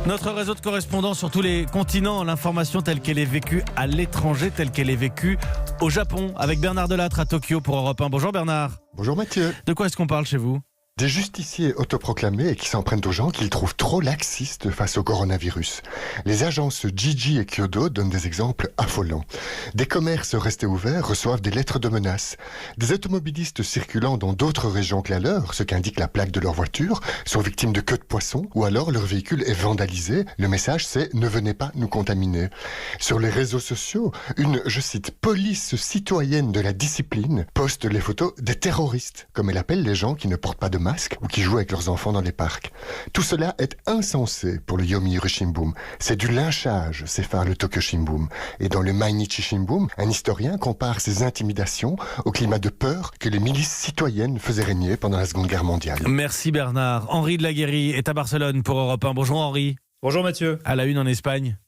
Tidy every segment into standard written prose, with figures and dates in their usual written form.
Notre réseau de correspondants sur tous les continents, l'information telle qu'elle est vécue à l'étranger, telle qu'elle est vécue au Japon, avec Bernard Delattre à Tokyo pour Europe 1. Bonjour Bernard. Bonjour Mathieu. De quoi est-ce qu'on parle chez vous ? Des justiciers autoproclamés et qui s'en prennent aux gens qu'ils trouvent trop laxistes face au coronavirus. Les agences Gigi et Kyodo donnent des exemples affolants. Des commerces restés ouverts reçoivent des lettres de menaces. Des automobilistes circulant dans d'autres régions que la leur, ce qu'indique la plaque de leur voiture, sont victimes de queues de poisson ou alors leur véhicule est vandalisé. Le message c'est « Ne venez pas nous contaminer ». Sur les réseaux sociaux, une, je cite, « police citoyenne de la discipline » poste les photos des terroristes, comme elle appelle les gens qui ne portent pas de masque ou qui jouent avec leurs enfants dans les parcs. Tout cela est insensé pour le Yomiuri Shimbun. C'est du lynchage, s'effare le Tokyo Shimbun. Et dans le Mainichi Shimbun, un historien compare ces intimidations au climat de peur que les milices citoyennes faisaient régner pendant la Seconde Guerre mondiale. Merci Bernard. Henri de la Guérie est à Barcelone pour Europe 1. Bonjour Henri. Bonjour Mathieu. À la une en Espagne.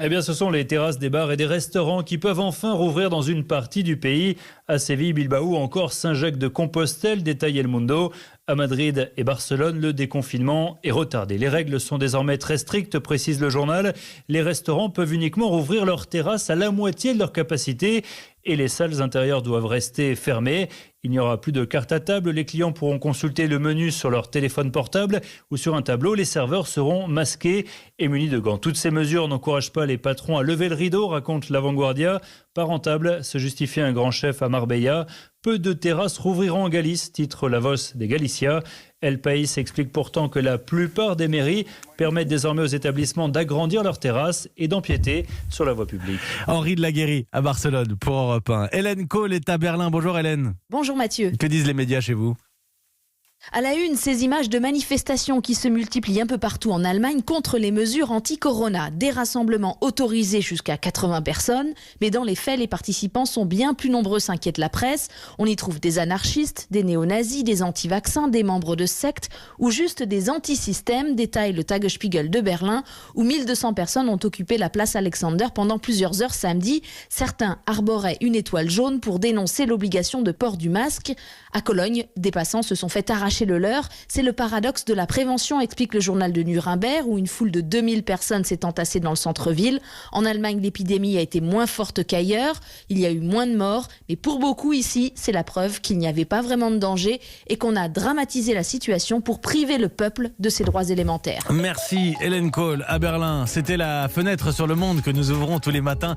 Eh bien, ce sont les terrasses des bars et des restaurants qui peuvent enfin rouvrir dans une partie du pays. À Séville, Bilbao ou encore Saint-Jacques-de-Compostelle, détaille El Mundo. À Madrid et Barcelone, le déconfinement est retardé. Les règles sont désormais très strictes, précise le journal. Les restaurants peuvent uniquement rouvrir leurs terrasses à la moitié de leur capacité et les salles intérieures doivent rester fermées. Il n'y aura plus de carte à table. Les clients pourront consulter le menu sur leur téléphone portable ou sur un tableau. Les serveurs seront masqués et munis de gants. Toutes ces mesures n'encouragent pas les patrons à lever le rideau, raconte La Vanguardia. Pas rentable, se justifie un grand chef à Marbella. Peu de terrasses rouvriront en Galice, titre La Voz de Galicia. El País explique pourtant que la plupart des mairies permettent désormais aux établissements d'agrandir leurs terrasses et d'empiéter sur la voie publique. Henri de la Guérie à Barcelone pour Europe 1. Hélène Cole est à Berlin. Bonjour Hélène. Bonjour Mathieu. Que disent les médias chez vous ? À la une, ces images de manifestations qui se multiplient un peu partout en Allemagne contre les mesures anti-corona. Des rassemblements autorisés jusqu'à 80 personnes, mais dans les faits, les participants sont bien plus nombreux, s'inquiète la presse. On y trouve des anarchistes, des néo-nazis, des anti-vaccins, des membres de sectes ou juste des anti-systèmes, détaille le Tagesspiegel de Berlin, où 1200 personnes ont occupé la place Alexander pendant plusieurs heures samedi. Certains arboraient une étoile jaune pour dénoncer l'obligation de port du masque. À Cologne, des passants se sont fait arracher le leur. C'est le paradoxe de la prévention, explique le journal de Nuremberg, où une foule de 2000 personnes s'est entassée dans le centre-ville. En Allemagne, l'épidémie a été moins forte qu'ailleurs. Il y a eu moins de morts. Mais pour beaucoup ici, c'est la preuve qu'il n'y avait pas vraiment de danger et qu'on a dramatisé la situation pour priver le peuple de ses droits élémentaires. Merci Hélène Cole à Berlin. C'était la fenêtre sur le monde que nous ouvrons tous les matins.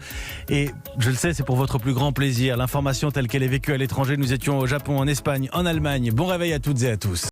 Et je le sais, c'est pour votre plus grand plaisir. L'information telle qu'elle est vécue à l'étranger. Nous étions au Japon, en Espagne, en Allemagne. Bon réveil à toutes et à tous.